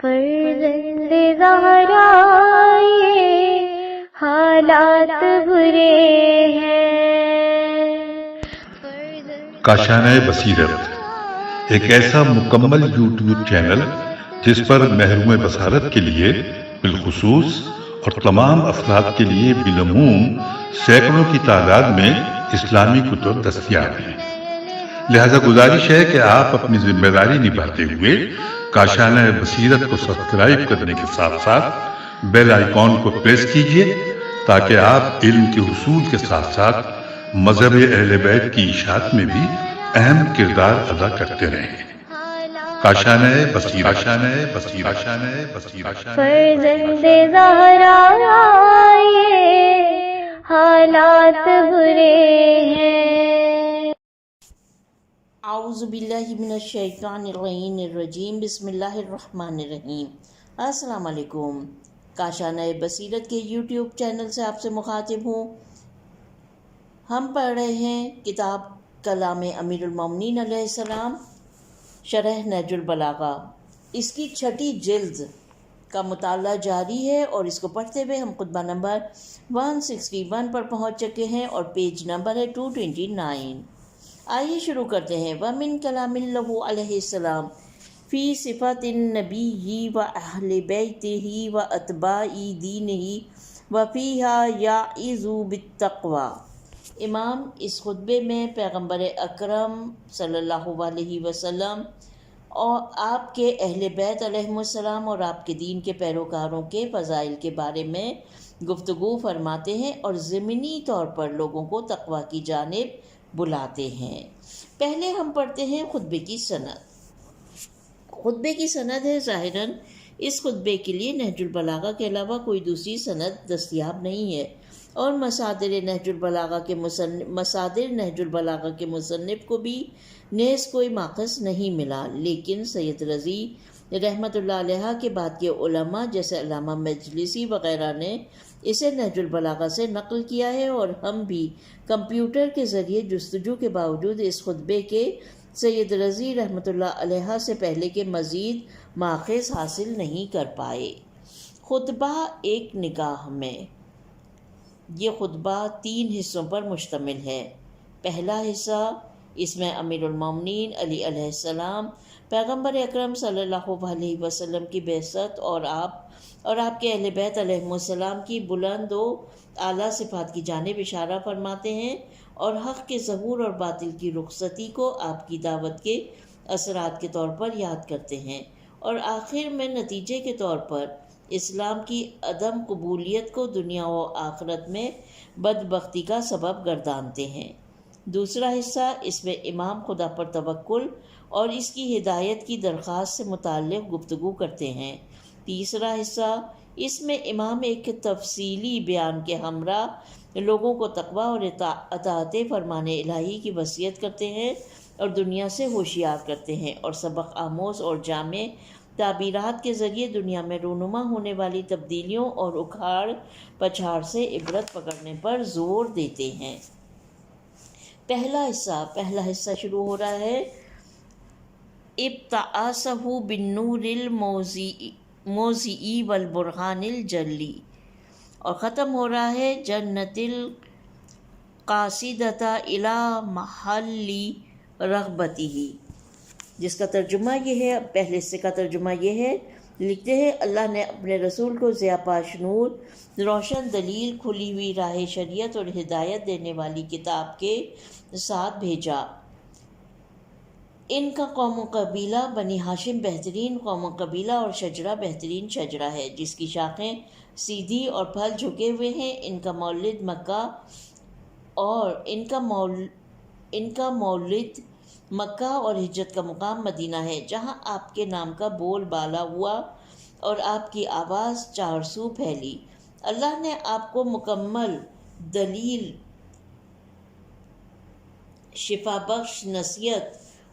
فرزند زہرا یہ حالات برے ہیں۔ کاشانۂ بصیرت ایک ایسا مکمل یوٹیوب چینل جس پر محروم بصارت کے لیے بالخصوص اور تمام افراد کے لیے بالعموم سینکڑوں کی تعداد میں اسلامی کتب دستیاب ہیں۔ لہذا گزارش ہے کہ آپ اپنی ذمہ داری نبھاتے ہوئے کاشانۂ بصیرت کو سبسکرائب کرنے کے ساتھ ساتھ بیل آئیکن کو پریس کیجیے تاکہ آپ علم کے حصول کے ساتھ ساتھ مذہب اہل بیت کی اشاعت میں بھی اہم کردار ادا کرتے رہیں۔ کاشانۂ بصیرت، کاشانۂ بصیرت، کاشانۂ بصیرت۔ فرزند زہرا یہ حالات برے ہیں۔ اعوذ باللہ من الشیطان الرجیم، بسم اللہ الرحمن الرحیم۔ السلام علیکم۔ کاشانۂ بصیرت کے یوٹیوب چینل سے آپ سے مخاطب ہوں۔ ہم پڑھ رہے ہیں کتاب کلام امیر المومنین علیہ السلام، شرح نہج البلاغہ۔ اس کی 6 جلد کا مطالعہ جاری ہے اور اس کو پڑھتے ہوئے ہم خطبہ نمبر 161 پر پہنچ چکے ہیں اور پیج نمبر ہے 229۔ آئیے شروع کرتے ہیں۔ وَمِن کلام اللہ علیہ السلام فی صفات النبی و اہل بیتہ و اتباع دینہ و فیہا یعظ بالتقوی۔ امام اس خطبے میں پیغمبر اکرم صلی اللہ علیہ وسلم اور آپ کے اہل بیت علیہ السلام اور آپ کے دین کے پیروکاروں کے فضائل کے بارے میں گفتگو فرماتے ہیں اور ضمنی طور پر لوگوں کو تقوی کی جانب بلاتے ہیں۔ پہلے ہم پڑھتے ہیں خطبے کی سند۔ خطبے کی سند ہے ظاہراً اس خطبے کے لیے نہج البلاغہ کے علاوہ کوئی دوسری سند دستیاب نہیں ہے اور مصادر نہج البلاغہ کے مصنف کو بھی نیز کوئی ماخذ نہیں ملا، لیکن سید رضی رحمۃ اللہ علیہ کے بعد کے علماء جیسے علامہ مجلسی وغیرہ نے اسے نہج البلاغہ سے نقل کیا ہے، اور ہم بھی کمپیوٹر کے ذریعے جستجو کے باوجود اس خطبے کے سید رضی رحمۃ اللہ علیہ سے پہلے کے مزید ماخذ حاصل نہیں کر پائے۔ خطبہ ایک نگاہ میں۔ یہ خطبہ 3 حصوں پر مشتمل ہے۔ پہلا حصہ، اس میں امیر المومنین علی علیہ السلام پیغمبر اکرم صلی اللہ علیہ وسلم کی بعثت اور آپ کے اہل بیت علیہ السلام کی بلند و اعلیٰ صفات کی جانب اشارہ فرماتے ہیں اور حق کے ظہور اور باطل کی رخصتی کو آپ کی دعوت کے اثرات کے طور پر یاد کرتے ہیں، اور آخر میں نتیجے کے طور پر اسلام کی عدم قبولیت کو دنیا و آخرت میں بدبختی کا سبب گردانتے ہیں۔ دوسرا حصہ، اس میں امام خدا پر توکل اور اس کی ہدایت کی درخواست سے متعلق گفتگو کرتے ہیں۔ تیسرا حصہ، اس میں امام ایک تفصیلی بیان کے ہمراہ لوگوں کو تقوی اور اطاعت فرمان الہی کی وصیت کرتے ہیں اور دنیا سے ہوشیار کرتے ہیں، اور سبق آموز اور جامع تعبیرات کے ذریعے دنیا میں رونما ہونے والی تبدیلیوں اور اکھاڑ پچھاڑ سے عبرت پکڑنے پر زور دیتے ہیں۔ پہلا حصہ شروع ہو رہا ہے ابتعاثہ بالنور الموضی والبرہان الجلی، اور ختم ہو رہا ہے جنت القاصدۃ الی محل رغبتہ، جس کا ترجمہ یہ ہے، پہلے حصے کا ترجمہ یہ ہے، لکھتے ہیں اللہ نے اپنے رسول کو ضیاء پاش نور، روشن دلیل، کھلی ہوئی راہ شریعت اور ہدایت دینے والی کتاب کے ساتھ بھیجا۔ ان کا قوم و قبیلہ بنی ہاشم بہترین قوم و قبیلہ اور شجرہ بہترین شجرہ ہے، جس کی شاخیں سیدھی اور پھل جھکے ہوئے ہیں۔ ان کا مولد مکہ اور ہجرت کا مقام مدینہ ہے، جہاں آپ کے نام کا بول بالا ہوا اور آپ کی آواز 4 سو پھیلی۔ اللہ نے آپ کو مکمل دلیل، شفا بخش نصیحت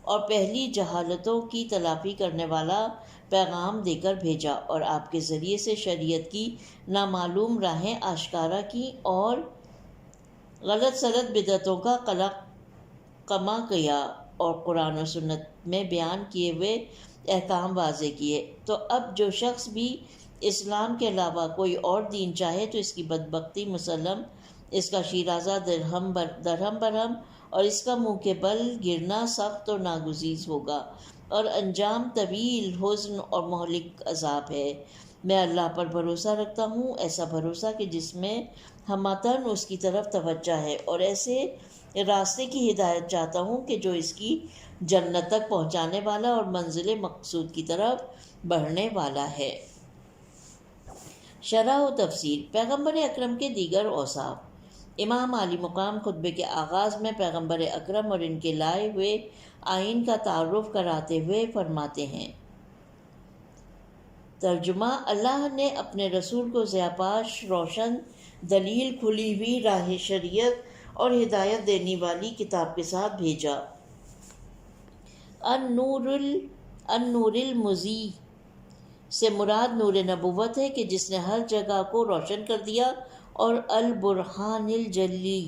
اور پہلی جہالتوں کی تلافی کرنے والا پیغام دے کر بھیجا، اور آپ کے ذریعے سے شریعت کی نامعلوم راہیں آشکارا کی اور غلط سلط بدعتوں کا قمع کیا، اور قرآن و سنت میں بیان کیے ہوئے احکام واضح کیے۔ تو اب جو شخص بھی اسلام کے علاوہ کوئی اور دین چاہے تو اس کی بدبختی مسلم، اس کا شیرازہ درہم برہم اور اس کا منہ کے بل گرنا سخت اور ناگزیر ہوگا، اور انجام طویل حزن اور مہلک عذاب ہے۔ میں اللہ پر بھروسہ رکھتا ہوں، ایسا بھروسہ کہ جس میں ہمتاً اس کی طرف توجہ ہے، اور ایسے راستے کی ہدایت چاہتا ہوں کہ جو اس کی جنت تک پہنچانے والا اور منزل مقصود کی طرف بڑھنے والا ہے۔ شرح و تفسیر۔ پیغمبر اکرم کے دیگر اوصاف۔ امام عالی مقام خطبے کے آغاز میں پیغمبر اکرم اور ان کے لائے ہوئے آئین کا تعارف کراتے ہوئے فرماتے ہیں۔ ترجمہ۔ اللہ نے اپنے رسول کو ضیاءپاش، روشن دلیل، کھلی ہوئی راہ شریعت اور ہدایت دینے والی کتاب کے ساتھ بھیجا۔ النور المضیء سے مراد نور نبوت ہے کہ جس نے ہر جگہ کو روشن کر دیا، اور البرہان الجلی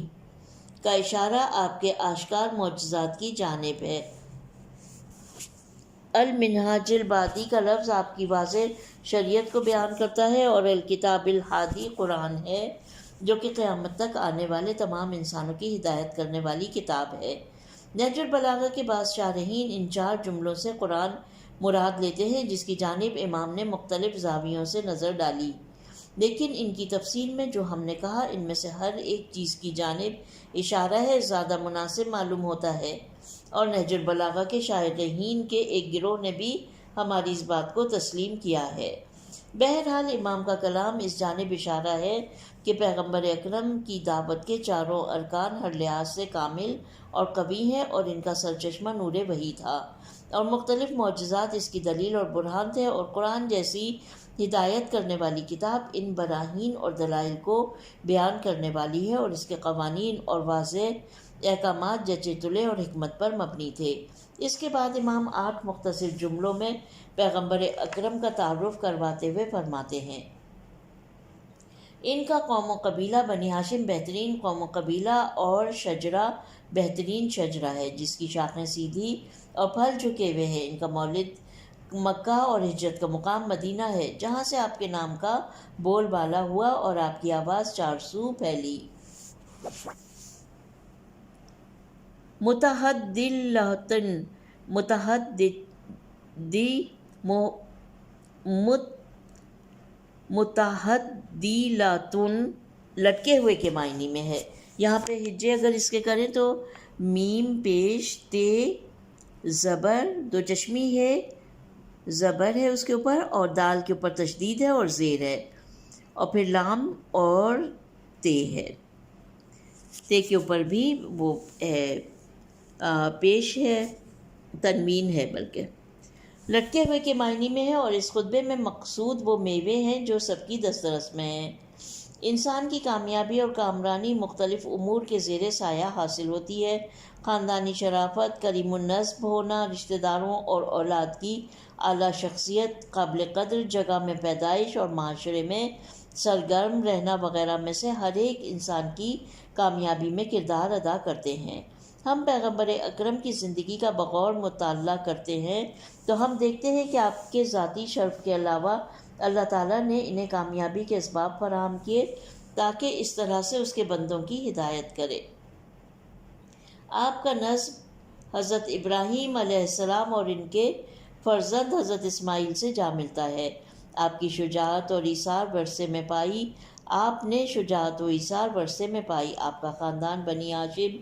کا اشارہ آپ کے آشکار معجزات کی جانب ہے۔ المنہاج البادی کا لفظ آپ کی واضح شریعت کو بیان کرتا ہے، اور الکتاب الہادی قرآن ہے جو کہ قیامت تک آنے والے تمام انسانوں کی ہدایت کرنے والی کتاب ہے۔ نہج البلاغہ کے بعض شارحین ان 4 جملوں سے قرآن مراد لیتے ہیں، جس کی جانب امام نے مختلف زاویوں سے نظر ڈالی، لیکن ان کی تفصیل میں جو ہم نے کہا ان میں سے ہر ایک چیز کی جانب اشارہ ہے زیادہ مناسب معلوم ہوتا ہے، اور نہج البلاغہ کے شارحین کے ایک گروہ نے بھی ہماری اس بات کو تسلیم کیا ہے۔ بہرحال امام کا کلام اس جانب اشارہ ہے کہ پیغمبر اکرم کی دعوت کے 4 ارکان ہر لحاظ سے کامل اور قوی ہیں، اور ان کا سرچشمہ نور وحی تھا، اور مختلف معجزات اس کی دلیل اور برہان تھے، اور قرآن جیسی ہدایت کرنے والی کتاب ان براہین اور دلائل کو بیان کرنے والی ہے، اور اس کے قوانین اور واضح احکامات جچے تلے اور حکمت پر مبنی تھے۔ اس کے بعد امام 8 مختصر جملوں میں پیغمبر اکرم کا تعارف کرواتے ہوئے فرماتے ہیں۔ ان کا قوم و قبیلہ بنی ہاشم بہترین قوم و قبیلہ اور شجرہ بہترین شجرہ ہے، جس کی شاخیں سیدھی اور پھل جھکے ہوئے ہیں۔ ان کا مولد مکہ اور ہجرت کا مقام مدینہ ہے، جہاں سے آپ کے نام کا بول بالا ہوا اور آپ کی آواز 4 سو پھیلی۔ متحدیلاتن لٹکے ہوئے کے معنی میں ہے۔ یہاں پہ ہجے اگر اس کے کریں تو میم پیش تے زبر 2 چشمی ہے، زبر ہے اس کے اوپر، اور دال کے اوپر تشدید ہے اور زیر ہے، اور پھر لام اور تے ہے، تے کے اوپر بھی وہ ہے پیش ہے، تنوین ہے بلکہ، لٹکے ہوئے کے معنی میں ہے۔ اور اس خطبے میں مقصود وہ میوے ہیں جو سب کی دسترس میں ہیں۔ انسان کی کامیابی اور کامرانی مختلف امور کے زیر سایہ حاصل ہوتی ہے۔ خاندانی شرافت، کریم النسب ہونا، رشتہ داروں اور اولاد کی اعلیٰ شخصیت، قابل قدر جگہ میں پیدائش اور معاشرے میں سرگرم رہنا وغیرہ میں سے ہر ایک انسان کی کامیابی میں کردار ادا کرتے ہیں۔ ہم پیغمبر اکرم کی زندگی کا بغور مطالعہ کرتے ہیں تو ہم دیکھتے ہیں کہ آپ کے ذاتی شرف کے علاوہ اللہ تعالیٰ نے انہیں کامیابی کے اسباب فراہم کیے تاکہ اس طرح سے اس کے بندوں کی ہدایت کرے۔ آپ کا نسب حضرت ابراہیم علیہ السلام اور ان کے فرزند حضرت اسماعیل سے جا ملتا ہے۔ آپ کی شجاعت اور ایثار ورثے میں پائی، آپ نے شجاعت و ایثار ورثے میں پائی۔ آپ کا خاندان بنی ہاشم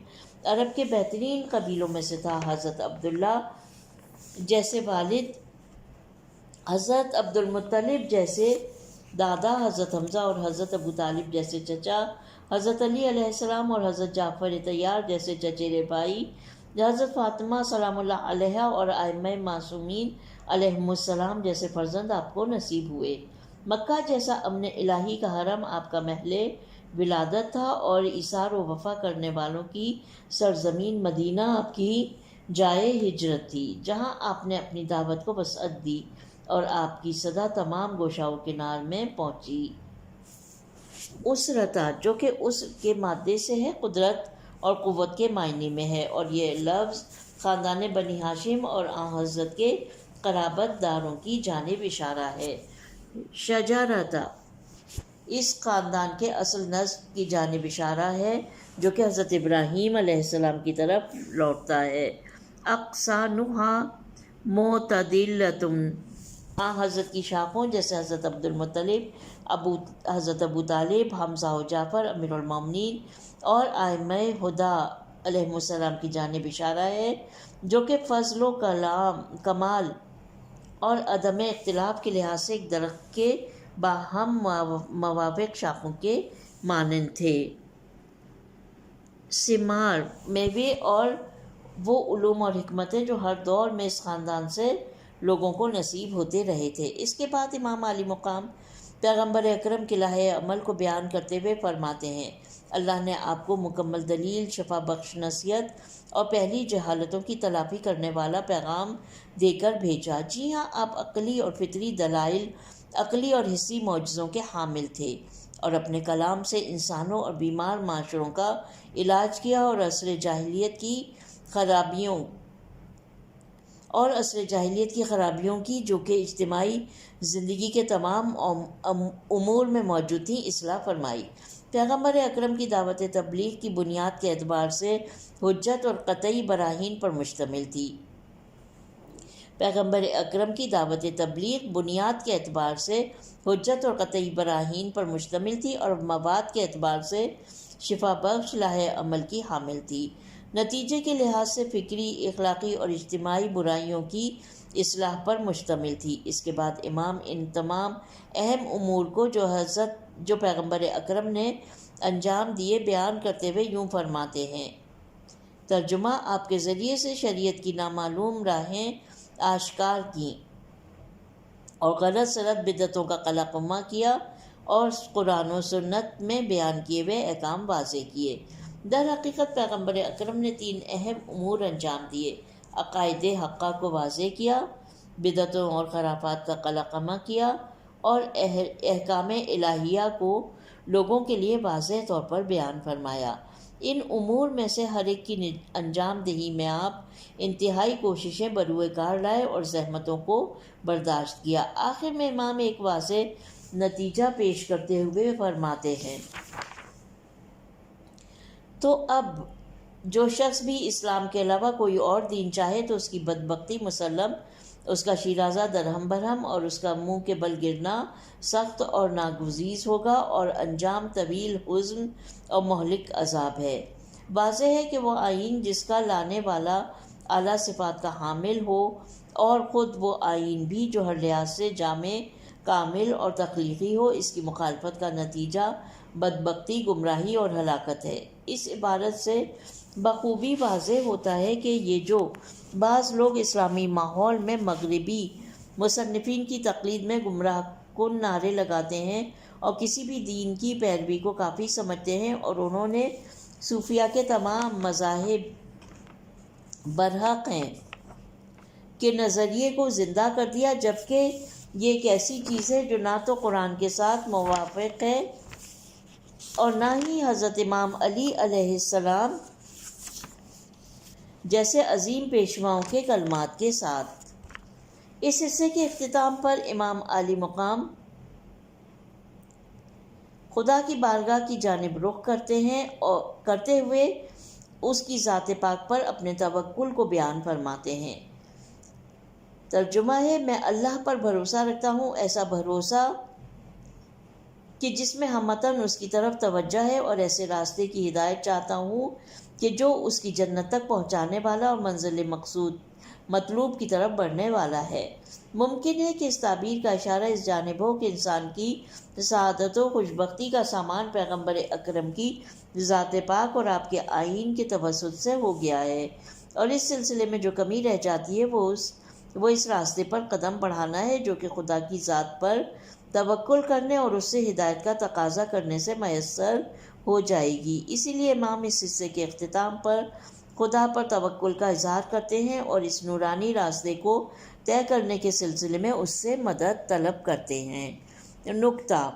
عرب کے بہترین قبیلوں میں سے تھا۔ حضرت عبداللہ جیسے والد، حضرت عبد المطلب جیسے دادا، حضرت حمزہ اور حضرت ابو طالب جیسے چچا، حضرت علی علیہ السلام اور حضرت جعفر طیار جیسے چچیرے بھائی، حضرت فاطمہ سلام اللہ علیہا اور ائمہ معصومین علیہم السلام جیسے فرزند آپ کو نصیب ہوئے۔ مکہ جیسا امن الہی کا حرم آپ کا محل ولادت تھا، اور ایثار و وفا کرنے والوں کی سرزمین مدینہ آپ کی جائے ہجرت تھی، جہاں آپ نے اپنی دعوت کو وسعت دی اور آپ کی صدا تمام گوشہ و کنار میں پہنچی۔ اسرتا جو کہ اس کے مادے سے ہے، قدرت اور قوت کے معنی میں ہے، اور یہ لفظ خاندان بنی ہاشم اور آن حضرت کے قرابت داروں کی جانب اشارہ ہے۔ شجرتہ اس خاندان کے اصل نسب کی جانب اشارہ ہے جو کہ حضرت ابراہیم علیہ السلام کی طرف لوٹتا ہے۔ اقسانھا معتدلۃ حضرت کی شاخوں جیسے حضرت عبد المطلب، حضرت ابو طالب، حمزہ و جعفر امیر المومنین اور ائمہ ہدی علیہ السلام کی جانب اشارہ ہے جو کہ فضل و کمال اور عدم اختلاف کے لحاظ سے ایک درخت کے باہم موافق شاخوں کے مانند تھے۔ ثمار میوے اور وہ علوم اور حکمتیں جو ہر دور میں اس خاندان سے لوگوں کو نصیب ہوتے رہے تھے۔ اس کے بعد امام علی مقام پیغمبر اکرم کے لائحہ عمل کو بیان کرتے ہوئے فرماتے ہیں، اللہ نے آپ کو مکمل دلیل، شفا بخش نصیحت اور پہلی جہالتوں کی تلافی کرنے والا پیغام دے کر بھیجا۔ جی ہاں، آپ عقلی اور فطری دلائل، عقلی اور حسی معجزوں کے حامل تھے اور اپنے کلام سے انسانوں اور بیمار معاشروں کا علاج کیا اور عصر جاہلیت کی خرابیوں کی جو کہ اجتماعی زندگی کے تمام امور میں موجود تھیں اصلاح فرمائی۔ پیغمبر اکرم کی دعوت تبلیغ کی بنیاد کے اعتبار سے حجت اور قطعی براہین پر مشتمل تھی۔ پیغمبر اکرم کی دعوت تبلیغ بنیاد کے اعتبار سے حجت اور قطعی براہین پر مشتمل تھی اور مواد کے اعتبار سے شفا بخش لائحہ عمل کی حامل تھی۔ نتیجے کے لحاظ سے فکری، اخلاقی اور اجتماعی برائیوں کی اصلاح پر مشتمل تھی۔ اس کے بعد امام ان تمام اہم امور کو جو پیغمبر اکرم نے انجام دیے بیان کرتے ہوئے یوں فرماتے ہیں۔ ترجمہ: آپ کے ذریعے سے شریعت کی نامعلوم راہیں آشکار کیں اور غلط سلط بدعتوں کا قلقمہ کیا اور قرآن و سنت میں بیان کیے ہوئے احکام واضح کیے۔ در حقیقت پیغمبر اکرم نے 3 اہم امور انجام دیے: عقائد حقہ کو واضح کیا، بدعتوں اور خرافات کا قلقمہ کیا اور احکام الہیہ کو لوگوں کے لیے واضح طور پر بیان فرمایا۔ ان امور میں سے ہر ایک کی انجام دہی میں آپ انتہائی کوششیں بروئے کار لائے اور زحمتوں کو برداشت کیا۔ آخر میں امام ایک واضح نتیجہ پیش کرتے ہوئے فرماتے ہیں، تو اب جو شخص بھی اسلام کے علاوہ کوئی اور دین چاہے تو اس کی بدبختی مسلم، اس کا شیرازہ درہم برہم اور اس کا منہ کے بل گرنا سخت اور ناگزیر ہوگا اور انجام طویل حزن اور مہلک عذاب ہے۔ واضح ہے کہ وہ آئین جس کا لانے والا اعلیٰ صفات کا حامل ہو اور خود وہ آئین بھی جو ہر لحاظ سے جامع، کامل اور تخلیقی ہو، اس کی مخالفت کا نتیجہ بدبختی، گمراہی اور ہلاکت ہے۔ اس عبارت سے بخوبی واضح ہوتا ہے کہ یہ جو بعض لوگ اسلامی ماحول میں مغربی مصنفین کی تقلید میں گمراہ کن نعرے لگاتے ہیں اور کسی بھی دین کی پیروی کو کافی سمجھتے ہیں، اور انہوں نے صوفیہ کے تمام مذاہب برحق ہیں کے نظریے کو زندہ کر دیا، جبکہ یہ ایک ایسی چیز ہے جو نہ تو قرآن کے ساتھ موافق ہے اور نہ ہی حضرت امام علی علیہ السلام جیسے عظیم پیشواؤں کے کلمات کے ساتھ۔ اس حصے کے اختتام پر امام علی مقام خدا کی بارگاہ کی جانب رخ کرتے ہیں اور کرتے ہوئے اس کی ذات پاک پر اپنے توکل کو بیان فرماتے ہیں۔ ترجمہ ہے، میں اللہ پر بھروسہ رکھتا ہوں، ایسا بھروسہ کہ جس میں ہمتاً اس کی طرف توجہ ہے، اور ایسے راستے کی ہدایت چاہتا ہوں کہ جو اس کی جنت تک پہنچانے والا اور منزل مطلوب کی طرف بڑھنے والا ہے۔ ممکن ہے کہ اس تعبیر کا اشارہ اس جانب ہو کہ انسان کی سعادت و خوشبختی کا سامان پیغمبر اکرم کی ذات پاک اور آپ کے آئین کے توسط سے ہو گیا ہے، اور اس سلسلے میں جو کمی رہ جاتی ہے وہ اس راستے پر قدم بڑھانا ہے جو کہ خدا کی ذات پر توکل کرنے اور اس سے ہدایت کا تقاضا کرنے سے میسر ہو جائے گی۔ اسی لیے امام اس حصے کے اختتام پر خدا پر توکل کا اظہار کرتے ہیں اور اس نورانی راستے کو طے کرنے کے سلسلے میں اس سے مدد طلب کرتے ہیں۔ نکتہ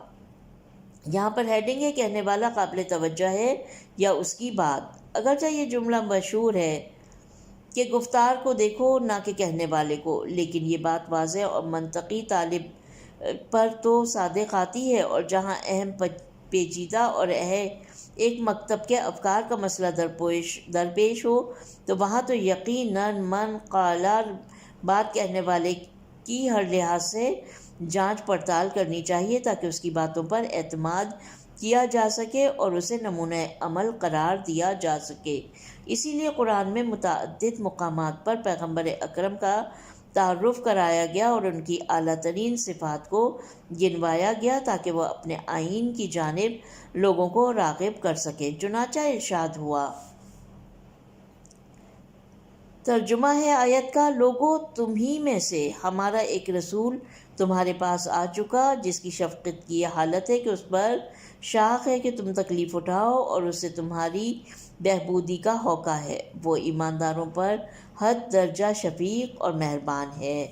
یہاں پر ہیڈنگ ہے، کہنے والا قابل توجہ ہے یا اس کی بات۔ اگرچہ یہ جملہ مشہور ہے کہ گفتار کو دیکھو نہ کہ کہنے والے کو، لیکن یہ بات واضح اور منطقی طالب پر تو صادق آتی ہے، اور جہاں اہم پیچیدہ اور ایک مکتب کے افکار کا مسئلہ درپیش ہو تو وہاں تو یقیناً من قالا بات کہنے والے کی ہر لحاظ سے جانچ پڑتال کرنی چاہیے تاکہ اس کی باتوں پر اعتماد کیا جا سکے اور اسے نمونہ عمل قرار دیا جا سکے۔ اسی لیے قرآن میں متعدد مقامات پر پیغمبر اکرم کا تعارف کرایا گیا اور ان کی اعلیٰ ترین صفات کو گنوایا گیا تاکہ وہ اپنے آئین کی جانب لوگوں کو راغب کر سکیں۔ چنانچہ ارشاد ہوا، ترجمہ ہے آیت کا، لوگو تم ہی میں سے ہمارا ایک رسول تمہارے پاس آ چکا جس کی شفقت کی یہ حالت ہے کہ اس پر شاق ہے کہ تم تکلیف اٹھاؤ اور اس سے تمہاری بہبودی کا ہوکا ہے، وہ ایمانداروں پر حد درجہ شفیق اور مہربان ہے۔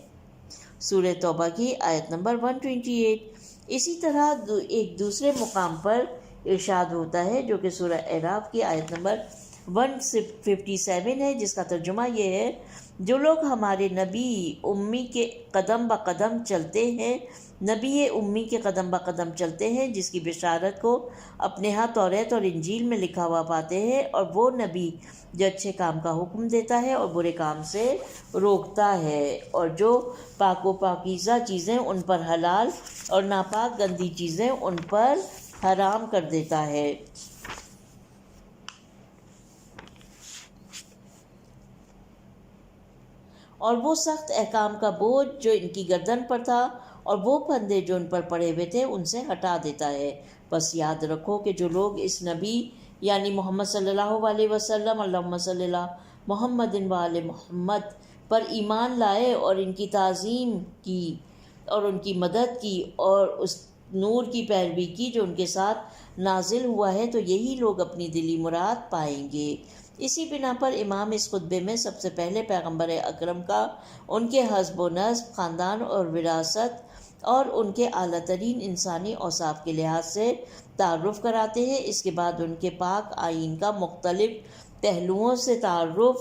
سورہ توبہ کی آیت نمبر 128۔ اسی طرح ایک دوسرے مقام پر ارشاد ہوتا ہے جو کہ سورہ اعراف کی آیت نمبر 157 ہے، جس کا ترجمہ یہ ہے، جو لوگ ہمارے نبی امی کے قدم بقدم چلتے ہیں، نبی امی کے قدم بقدم چلتے ہیں، جس کی بشارت کو اپنے ہاں توریت اور انجیل میں لکھا ہوا پاتے ہیں، اور وہ نبی جو اچھے کام کا حکم دیتا ہے اور برے کام سے روکتا ہے، اور جو پاک و پاکیزہ چیزیں ان پر حلال اور ناپاک گندی چیزیں ان پر حرام کر دیتا ہے۔ اور وہ سخت احکام کا بوجھ جو ان کی گردن پر تھا اور وہ پھندے جو ان پر پڑے ہوئے تھے ان سے ہٹا دیتا ہے۔ بس یاد رکھو کہ جو لوگ اس نبی یعنی محمد صلی اللہ علیہ وسلم، اللہم صلی اللہ محمد وآل محمد پر ایمان لائے اور ان کی تعظیم کی اور ان کی مدد کی اور اس نور کی پیروی کی جو ان کے ساتھ نازل ہوا ہے، تو یہی لوگ اپنی دلی مراد پائیں گے۔ اسی بنا پر امام اس خطبے میں سب سے پہلے پیغمبر اکرم کا ان کے حسب و نسب، خاندان اور وراثت اور ان کے اعلیٰ ترین انسانی اوصاف کے لحاظ سے تعارف کراتے ہیں۔ اس کے بعد ان کے پاک آئین کا مختلف پہلوؤں سے تعارف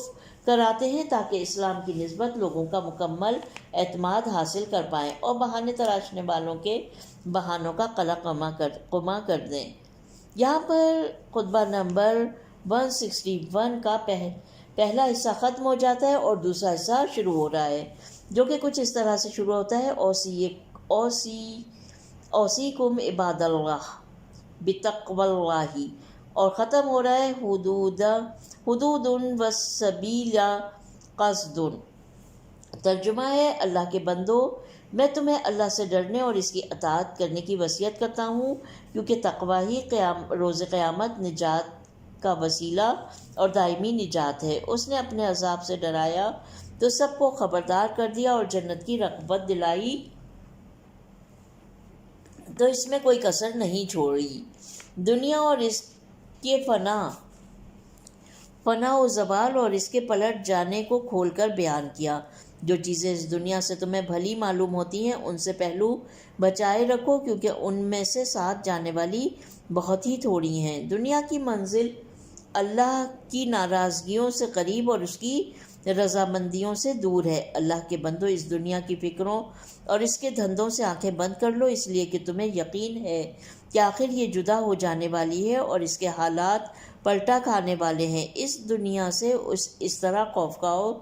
کراتے ہیں تاکہ اسلام کی نسبت لوگوں کا مکمل اعتماد حاصل کر پائیں اور بہانے تراشنے والوں کے بہانوں کا قلع قمع کر دیں۔ یہاں پر خطبہ نمبر 161 کا پہلا حصہ ختم ہو جاتا ہے اور دوسرا حصہ شروع ہو رہا ہے، جو کہ کچھ اس طرح سے شروع ہوتا ہے، اوصیکم عباد اللہ بتقوی اللہ، اور ختم ہو رہا ہے حدود والسبیل قصد۔ ترجمہ ہے، اللہ کے بندو، میں تمہیں اللہ سے ڈرنے اور اس کی اطاعت کرنے کی وصیت کرتا ہوں، کیونکہ تقوی ہی روز قیامت نجات کا وسیلہ اور دائمی نجات ہے۔ اس نے اپنے عذاب سے ڈرایا تو سب کو خبردار کر دیا اور جنت کی رغبت دلائی تو اس میں کوئی کسر نہیں چھوڑی۔ دنیا اور اس کے فنا و زوال اور اس کے پلٹ جانے کو کھول کر بیان کیا۔ جو چیزیں اس دنیا سے تمہیں بھلی معلوم ہوتی ہیں ان سے پہلو بچائے رکھو، کیونکہ ان میں سے ساتھ جانے والی بہت ہی تھوڑی ہیں۔ دنیا کی منزل اللہ کی ناراضگیوں سے قریب اور اس کی رضامندیوں سے دور ہے۔ اللہ کے بندو، اس دنیا کی فکروں اور اس کے دھندوں سے آنکھیں بند کر لو، اس لیے کہ تمہیں یقین ہے کہ آخر یہ جدا ہو جانے والی ہے اور اس کے حالات پلٹا کھانے والے ہیں۔ اس دنیا سے اس طرح خوف کھاؤ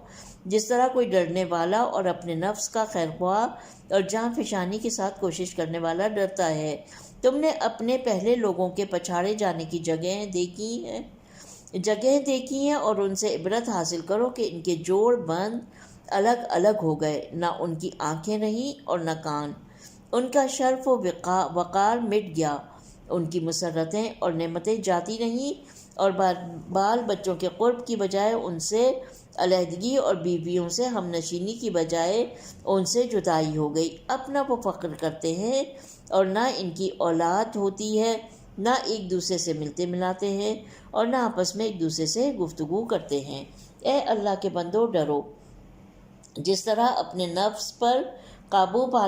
جس طرح کوئی ڈرنے والا اور اپنے نفس کا خیرخواہ اور جان فشانی کے ساتھ کوشش کرنے والا ڈرتا ہے۔ تم نے اپنے پہلے لوگوں کے پچھاڑے جانے کی جگہیں دیکھی ہیں اور ان سے عبرت حاصل کرو کہ ان کے جوڑ بند الگ الگ ہو گئے، نہ ان کی آنکھیں رہیں اور نہ کان، ان کا شرف و وقار مٹ گیا، ان کی مسرتیں اور نعمتیں جاتی رہیں اور بال بچوں کے قرب کی بجائے ان سے علیحدگی اور بیویوں سے ہم نشینی کی بجائے ان سے جدائی ہو گئی۔ اپنا وہ فخر کرتے ہیں اور نہ ان کی اولاد ہوتی ہے، نہ ایک دوسرے سے ملتے ملاتے ہیں اور نہ آپس میں ایک دوسرے سے گفتگو کرتے ہیں۔ اے اللہ کے بندو، ڈرو، جس طرح اپنے نفس پر قابو پا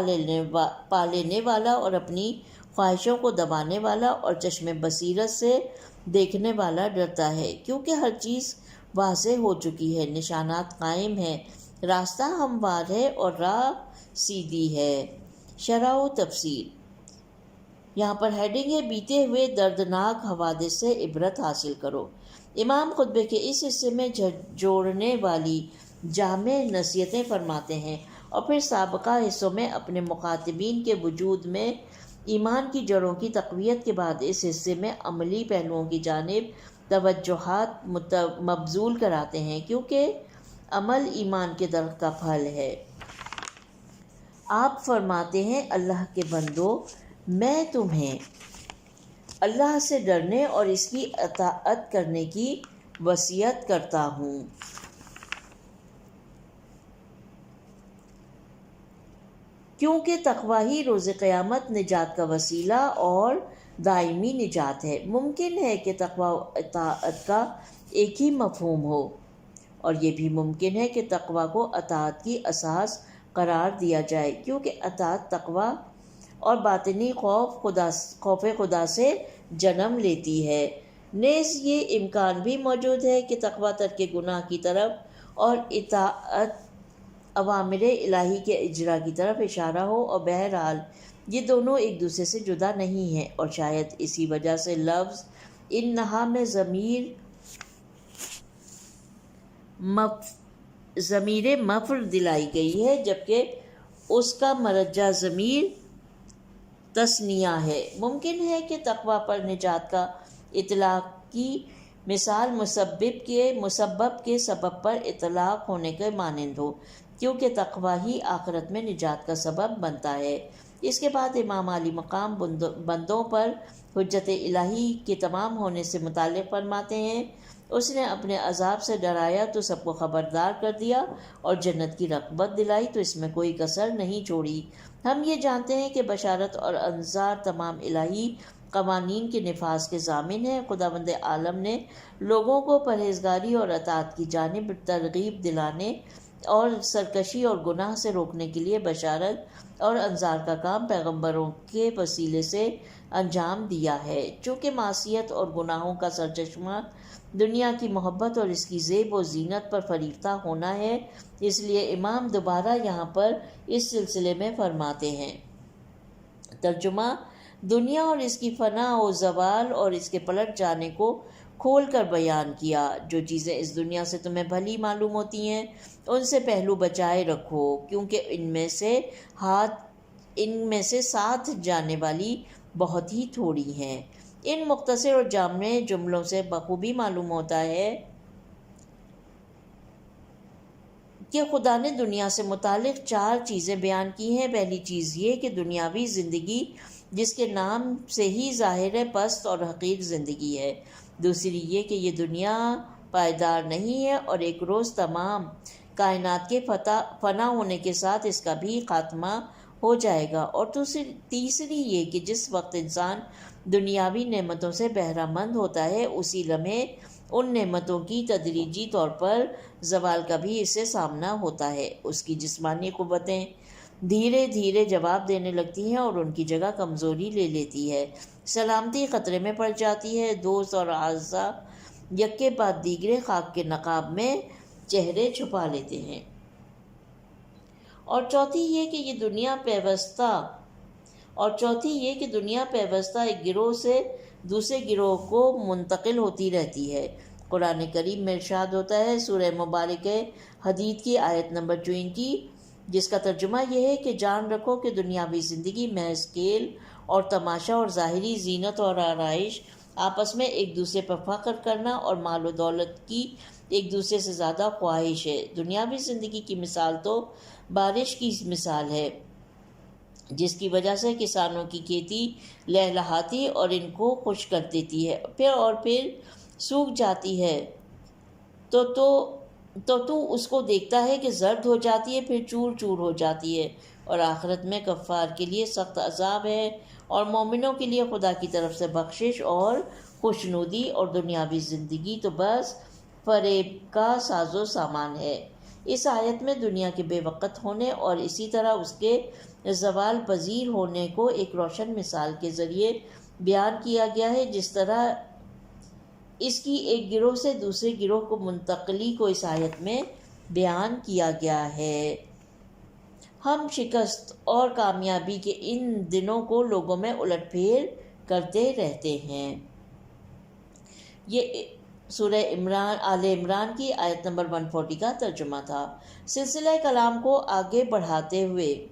لینے والا اور اپنی خواہشوں کو دبانے والا اور چشم بصیرت سے دیکھنے والا ڈرتا ہے، کیونکہ ہر چیز واضح ہو چکی ہے، نشانات قائم ہیں، راستہ ہموار ہے اور راہ سیدھی ہے۔ شرح و تفسیر، یہاں پر ہیڈنگ ہے بیتے ہوئے دردناک حوادث سے عبرت حاصل کرو۔ امام خطبے کے اس حصے میں جوڑنے والی جامع نصیحتیں فرماتے ہیں اور پھر سابقہ حصوں میں اپنے مخاطبین کے وجود میں ایمان کی جڑوں کی تقویت کے بعد اس حصے میں عملی پہلوؤں کی جانب توجہات مبذول کراتے ہیں، کیونکہ عمل ایمان کے درخت کا پھل ہے۔ آپ فرماتے ہیں، اللہ کے بندو، میں تمہیں اللہ سے ڈرنے اور اس کی اطاعت کرنے کی وصیت کرتا ہوں، کیونکہ تقوی ہی روز قیامت نجات کا وسیلہ اور دائمی نجات ہے۔ ممکن ہے کہ تقوی و اطاعت کا ایک ہی مفہوم ہو، اور یہ بھی ممکن ہے کہ تقوی کو اطاعت کی اساس قرار دیا جائے، کیونکہ اطاعت تقوی اور باطنی خوف خدا سے جنم لیتی ہے۔ نیز یہ امکان بھی موجود ہے کہ تقوی ترک گناہ کی طرف اور اطاعت اوامر الہی کے اجرا کی طرف اشارہ ہو، اور بہرحال یہ دونوں ایک دوسرے سے جدا نہیں ہیں، اور شاید اسی وجہ سے لفظ انہا میں ضمیر مفر دلائی گئی ہے، جبکہ اس کا مرجع ضمیر تثنیہ ہے۔ ممکن ہے کہ تقوی پر نجات کا اطلاق کی مثال مسبب کے سبب پر اطلاق ہونے کے مانند ہو، کیونکہ تقوی ہی آخرت میں نجات کا سبب بنتا ہے۔ اس کے بعد امام عالی مقام بندوں پر حجت الہی کے تمام ہونے سے متعلق فرماتے ہیں، اس نے اپنے عذاب سے ڈرایا تو سب کو خبردار کر دیا، اور جنت کی رغبت دلائی تو اس میں کوئی کسر نہیں چھوڑی۔ ہم یہ جانتے ہیں کہ بشارت اور انذار تمام الہی قوانین کے نفاذ کے ضامن ہیں۔ خداوند عالم نے لوگوں کو پرہیزگاری اور اطاعت کی جانب ترغیب دلانے اور سرکشی اور گناہ سے روکنے کے لیے بشارت اور انذار کا کام پیغمبروں کے وسیلے سے انجام دیا ہے۔ چونکہ معصیت اور گناہوں کا سرچشمہ دنیا کی محبت اور اس کی زیب و زینت پر فریفتہ ہونا ہے، اس لیے امام دوبارہ یہاں پر اس سلسلے میں فرماتے ہیں۔ ترجمہ: دنیا اور اس کی فنا و زوال اور اس کے پلٹ جانے کو کھول کر بیان کیا۔ جو چیزیں اس دنیا سے تمہیں بھلی معلوم ہوتی ہیں ان سے پہلو بچائے رکھو، کیونکہ ان میں سے ساتھ جانے والی بہت ہی تھوڑی ہیں۔ ان مختصر اور جامع جملوں سے بخوبی معلوم ہوتا ہے کہ خدا نے دنیا سے متعلق 4 چیزیں بیان کی ہیں۔ پہلی چیز یہ کہ دنیاوی زندگی جس کے نام سے ہی ظاہر ہے پست اور حقیر زندگی ہے۔ دوسری یہ کہ یہ دنیا پائیدار نہیں ہے اور ایک روز تمام کائنات کے فنا ہونے کے ساتھ اس کا بھی خاتمہ ہو جائے گا۔ اور تیسری یہ کہ جس وقت انسان دنیاوی نعمتوں سے بہرہ مند ہوتا ہے اسی لمحے ان نعمتوں کی تدریجی طور پر زوال کا بھی اس سے سامنا ہوتا ہے۔ اس کی جسمانی قوتیں دھیرے دھیرے جواب دینے لگتی ہیں اور ان کی جگہ کمزوری لے لیتی ہے، سلامتی خطرے میں پڑ جاتی ہے، دوست اور اعزاء یکے بعد دیگرے خاک کے نقاب میں چہرے چھپا لیتے ہیں۔ اور چوتھی یہ کہ دنیا پیوستہ ایک گروہ سے دوسرے گروہ کو منتقل ہوتی رہتی ہے۔ قرآن کریم میں ارشاد ہوتا ہے، سورہ مبارکہ حدید کی آیت نمبر 20، جس کا ترجمہ یہ ہے کہ جان رکھو کہ دنیاوی زندگی محض کھیل اور تماشا اور ظاہری زینت اور آرائش، آپس میں ایک دوسرے پر فخر کرنا اور مال و دولت کی ایک دوسرے سے زیادہ خواہش ہے۔ دنیاوی زندگی کی مثال تو بارش کی مثال ہے، جس کی وجہ سے کسانوں کی کھیتی لہلہاتی اور ان کو خشک کر دیتی ہے، پھر سوکھ جاتی ہے تو اس کو دیکھتا ہے کہ زرد ہو جاتی ہے، پھر چور چور ہو جاتی ہے۔ اور آخرت میں کفار کے لیے سخت عذاب ہے اور مومنوں کے لیے خدا کی طرف سے بخشش اور خوشنودی، اور دنیاوی زندگی تو بس فریب کا ساز و سامان ہے۔ اس آیت میں دنیا کے بے وقت ہونے اور اسی طرح اس کے زوال پذیر ہونے کو ایک روشن مثال کے ذریعے بیان کیا گیا ہے۔ جس طرح اس کی ایک گروہ سے دوسرے گروہ کو منتقلی کو اس آیت میں بیان کیا گیا ہے۔ ہم شکست اور کامیابی کے ان دنوں کو لوگوں میں الٹ پھیر کرتے رہتے ہیں۔ یہ سورہ آل عمران کی آیت نمبر 140 کا ترجمہ تھا۔ سلسلہ کلام کو آگے بڑھاتے ہوئے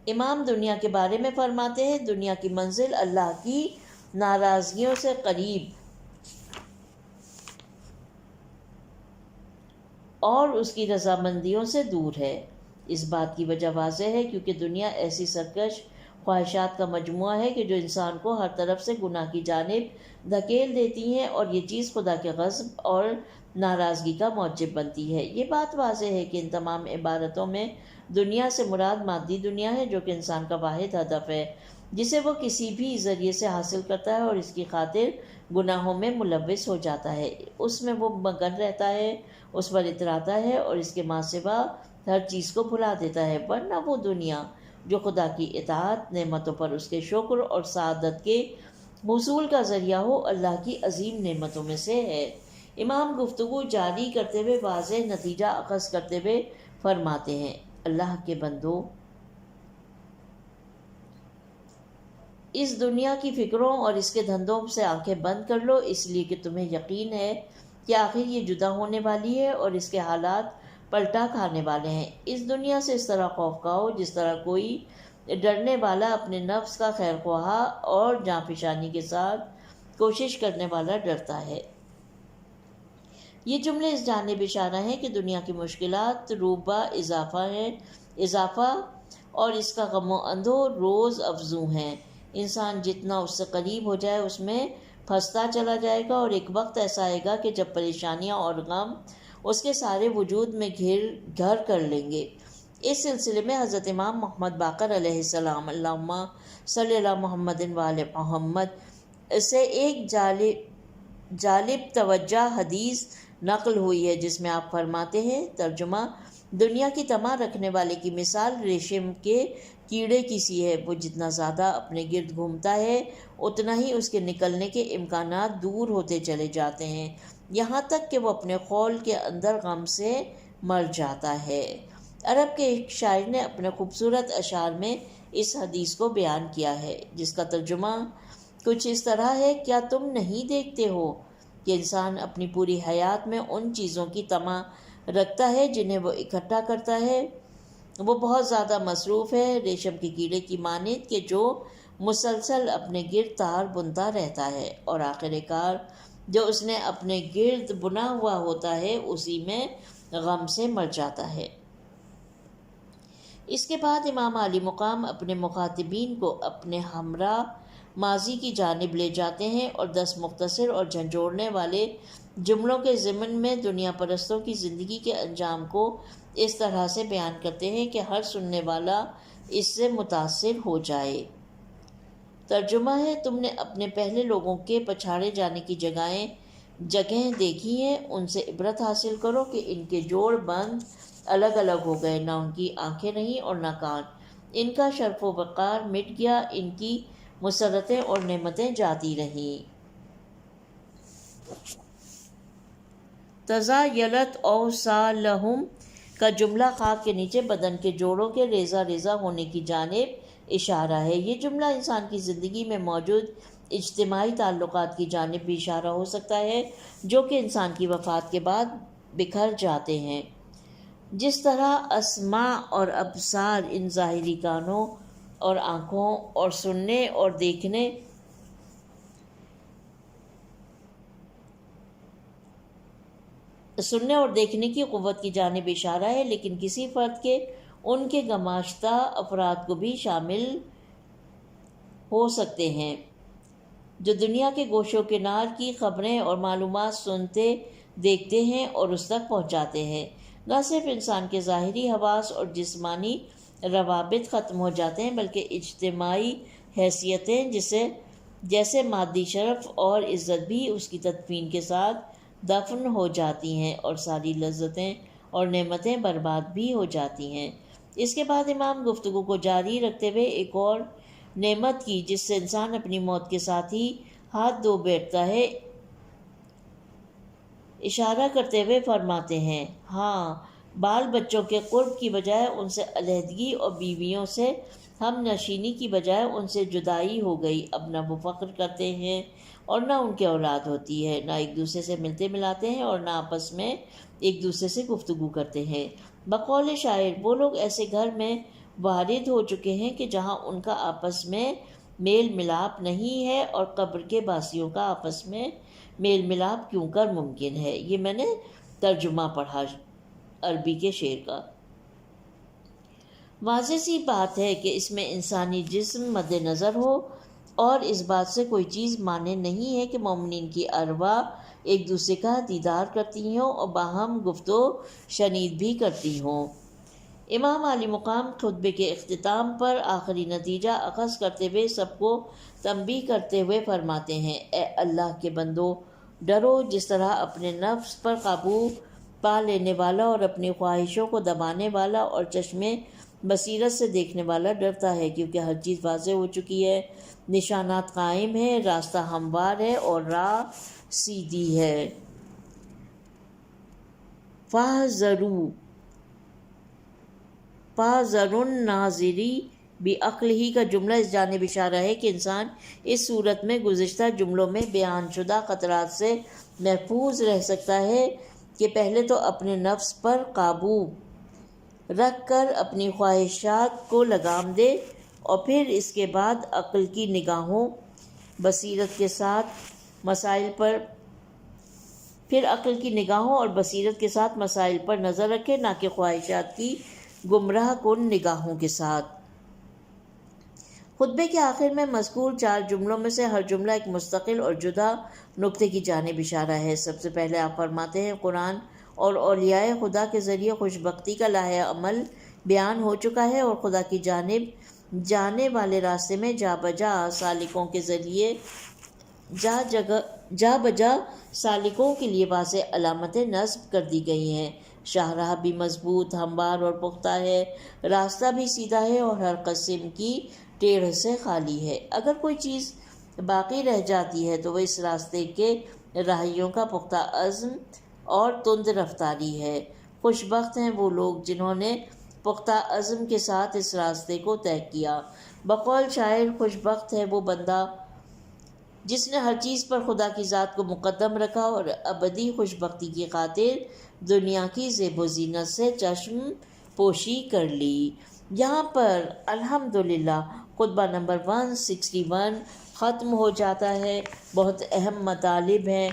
امام دنیا کے بارے میں فرماتے ہیں، دنیا کی منزل اللہ کی ناراضگیوں سے قریب اور اس کی رضامندیوں سے دور ہے۔ اس بات کی وجہ واضح ہے کیونکہ دنیا ایسی سرکش خواہشات کا مجموعہ ہے کہ جو انسان کو ہر طرف سے گناہ کی جانب دھکیل دیتی ہیں اور یہ چیز خدا کے غضب اور ناراضگی کا موجب بنتی ہے۔ یہ بات واضح ہے کہ ان تمام عبارتوں میں دنیا سے مراد مادی دنیا ہے جو کہ انسان کا واحد ہدف ہے جسے وہ کسی بھی ذریعے سے حاصل کرتا ہے اور اس کی خاطر گناہوں میں ملوث ہو جاتا ہے۔ اس میں وہ مگن رہتا ہے، اس پر اتراتا ہے اور اس کے ماں سوا ہر چیز کو بھلا دیتا ہے، ورنہ وہ دنیا جو خدا کی اطاعت، نعمتوں پر اس کے شکر اور سعادت کے حصول کا ذریعہ ہو، اللہ کی عظیم نعمتوں میں سے ہے۔ امام گفتگو جاری کرتے ہوئے واضح نتیجہ اخذ کرتے ہوئے فرماتے ہیں، اللہ کے بندو، اس دنیا کی فکروں اور اس کے دھندوں سے آنکھیں بند کر لو، اس لیے کہ تمہیں یقین ہے کہ آخر یہ جدا ہونے والی ہے اور اس کے حالات پلٹا کھانے والے ہیں۔ اس دنیا سے اس طرح خوف کھاؤ جس طرح کوئی ڈرنے والا اپنے نفس کا خیر خواہ اور جاں فشانی کے ساتھ کوشش کرنے والا ڈرتا ہے۔ یہ جملے اس جانب اشارہ ہیں کہ دنیا کی مشکلات روبہ اضافہ اور اس کا غم و اندو روز افزوں ہیں۔ انسان جتنا اس سے قریب ہو جائے اس میں پھنستا چلا جائے گا اور ایک وقت ایسا آئے گا کہ جب پریشانیاں اور غم اس کے سارے وجود میں گھر کر لیں گے۔ اس سلسلے میں حضرت امام محمد باقر علیہ السلام، اللہم صلی اللہ محمد وآل محمد، سے ایک جالب توجہ حدیث نقل ہوئی ہے جس میں آپ فرماتے ہیں، ترجمہ: دنیا کی طمع رکھنے والے کی مثال ریشم کے کیڑے کی سی ہے، وہ جتنا زیادہ اپنے گرد گھومتا ہے اتنا ہی اس کے نکلنے کے امکانات دور ہوتے چلے جاتے ہیں، یہاں تک کہ وہ اپنے خول کے اندر غم سے مر جاتا ہے۔ عرب کے ایک شاعر نے اپنے خوبصورت اشعار میں اس حدیث کو بیان کیا ہے، جس کا ترجمہ کچھ اس طرح ہے: کیا تم نہیں دیکھتے ہو کہ انسان اپنی پوری حیات میں ان چیزوں کی طمع رکھتا ہے جنہیں وہ اکٹھا کرتا ہے؟ وہ بہت زیادہ مصروف ہے ریشم کے کیڑے کی مانند کہ جو مسلسل اپنے گرد تار بنتا رہتا ہے اور آخر کار جو اس نے اپنے گرد بنا ہوا ہوتا ہے اسی میں غم سے مر جاتا ہے۔ اس کے بعد امام عالی مقام اپنے مخاطبین کو اپنے ہمراہ ماضی کی جانب لے جاتے ہیں اور 10 مختصر اور جھنجھوڑنے والے جملوں کے ضمن میں دنیا پرستوں کی زندگی کے انجام کو اس طرح سے بیان کرتے ہیں کہ ہر سننے والا اس سے متاثر ہو جائے۔ ترجمہ ہے: تم نے اپنے پہلے لوگوں کے پچھاڑے جانے کی جگہیں دیکھی ہیں، ان سے عبرت حاصل کرو کہ ان کے جوڑ بند الگ الگ ہو گئے، نہ ان کی آنکھیں رہیں اور نہ کان، ان کا شرف و وقار مٹ گیا، ان کی مسرتیں اور نعمتیں جاتی رہیں۔ تزایلت اوصالہم کا جملہ خاک کے نیچے بدن کے جوڑوں کے ریزہ ریزہ ہونے کی جانب اشارہ ہے۔ یہ جملہ انسان کی زندگی میں موجود اجتماعی تعلقات کی جانب بھی اشارہ ہو سکتا ہے جو کہ انسان کی وفات کے بعد بکھر جاتے ہیں۔ جس طرح اسماع اور ابصار ان ظاہری کانوں اور آنکھوں اور سننے اور دیکھنے کی قوت کی جانب اشارہ ہے، لیکن کسی فرد کے ان کے گماشتہ افراد کو بھی شامل ہو سکتے ہیں جو دنیا کے گوش و کنار کی خبریں اور معلومات سنتے دیکھتے ہیں اور اس تک پہنچاتے ہیں۔ نہ صرف انسان کے ظاہری حواس اور جسمانی روابط ختم ہو جاتے ہیں بلکہ اجتماعی حیثیتیں جیسے مادی شرف اور عزت بھی اس کی تدفین کے ساتھ دفن ہو جاتی ہیں اور ساری لذتیں اور نعمتیں برباد بھی ہو جاتی ہیں۔ اس کے بعد امام گفتگو کو جاری رکھتے ہوئے ایک اور نعمت کی جس سے انسان اپنی موت کے ساتھ ہی ہاتھ دھو بیٹھتا ہے، اشارہ کرتے ہوئے فرماتے ہیں، ہاں، بال بچوں کے قرب کی بجائے ان سے علیحدگی اور بیویوں سے ہم نشینی کی بجائے ان سے جدائی ہو گئی۔ اب نہ وہ فخر کرتے ہیں اور نہ ان کی اولاد ہوتی ہے، نہ ایک دوسرے سے ملتے ملاتے ہیں اور نہ آپس میں ایک دوسرے سے گفتگو کرتے ہیں۔ بقول شاعر، وہ لوگ ایسے گھر میں وارد ہو چکے ہیں کہ جہاں ان کا آپس میں میل ملاپ نہیں ہے، اور قبر کے باسیوں کا آپس میں میل ملاپ کیوں کر ممکن ہے۔ یہ میں نے ترجمہ پڑھا عربی کے شعر کا۔ واضح سی بات ہے کہ اس میں انسانی جسم مد نظر ہو، اور اس بات سے کوئی چیز مانے نہیں ہے کہ مومنین کی ارواح ایک دوسرے کا دیدار کرتی ہوں اور باہم گفت و شنید بھی کرتی ہوں۔ امام علی مقام خطبے کے اختتام پر آخری نتیجہ اخذ کرتے ہوئے سب کو تنبیہ کرتے ہوئے فرماتے ہیں، اے اللہ کے بندو، ڈرو جس طرح اپنے نفس پر قابو پا لینے والا اور اپنی خواہشوں کو دبانے والا اور چشمے بصیرت سے دیکھنے والا ڈرتا ہے، کیونکہ ہر چیز واضح ہو چکی ہے، نشانات قائم ہیں، راستہ ہموار ہے اور راہ سیدھی ہے۔ فَاحْذَرُوا النَّاظِرِ بِعَقْلِهِ کا جملہ اس جانب اشارہ ہے کہ انسان اس صورت میں گزشتہ جملوں میں بیان شدہ خطرات سے محفوظ رہ سکتا ہے کہ پہلے تو اپنے نفس پر قابو رکھ کر اپنی خواہشات کو لگام دے، اور پھر اس کے بعد عقل کی نگاہوں بصیرت کے ساتھ مسائل پر نظر رکھے، نہ کہ خواہشات کی گمراہ کن نگاہوں کے ساتھ۔ خطبے کے آخر میں مذکور 4 جملوں میں سے ہر جملہ ایک مستقل اور جدا نکتے کی جانب اشارہ ہے۔ سب سے پہلے آپ فرماتے ہیں، قرآن اور اولیاء خدا کے ذریعے خوشبختی کا لائحہ عمل بیان ہو چکا ہے، اور خدا کی جانب جانے والے راستے میں جا بجا سالکوں کے لیے واضح علامتیں نصب کر دی گئی ہیں۔ شاہراہ بھی مضبوط، ہموار اور پختہ ہے، راستہ بھی سیدھا ہے اور ہر قسم کی ٹیڑھ سے خالی ہے۔ اگر کوئی چیز باقی رہ جاتی ہے تو وہ اس راستے کے راہیوں کا پختہ عزم اور تند رفتاری ہے۔ خوش بخت ہیں وہ لوگ جنہوں نے پختہ عزم کے ساتھ اس راستے کو طے کیا۔ بقول شاعر، خوش بخت ہے وہ بندہ جس نے ہر چیز پر خدا کی ذات کو مقدم رکھا اور ابدی خوش بختی کی خاطر دنیا کی زیب و زینت سے چشم پوشی کر لی۔ یہاں پر الحمدللہ خطبہ نمبر 161 ختم ہو جاتا ہے۔ بہت اہم مطالب ہیں،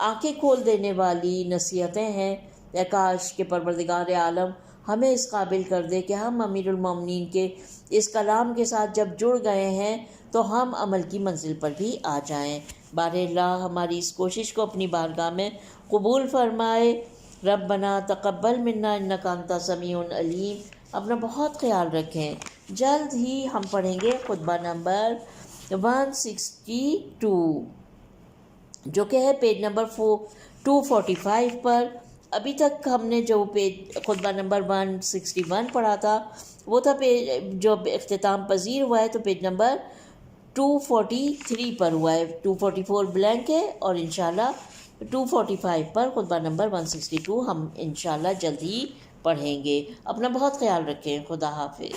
آنکھیں کھول دینے والی نصیحتیں ہیں۔ اے کاش کہ پروردگار عالم ہمیں اس قابل کر دے کہ ہم امیر المومنین کے اس کلام کے ساتھ جب جڑ گئے ہیں تو ہم عمل کی منزل پر بھی آ جائیں۔ بار اللہ ہماری اس کوشش کو اپنی بارگاہ میں قبول فرمائے۔ ربنا تقبل منا انک انت السمیع العلیم۔ اپنا بہت خیال رکھیں۔ جلد ہی ہم پڑھیں گے خطبہ نمبر 162 جو کہ ہے پیج نمبر 245 پر۔ ابھی تک ہم نے جو خطبہ نمبر 161 پڑھا تھا وہ تھا جو اختتام پذیر ہوا ہے، تو پیج نمبر 243 پر ہوا ہے، 244 بلینک ہے، اور انشاءاللہ 245 پر خطبہ نمبر 162 ہم انشاءاللہ جلد ہی پڑھیں گے۔ اپنا بہت خیال رکھیں۔ خدا حافظ۔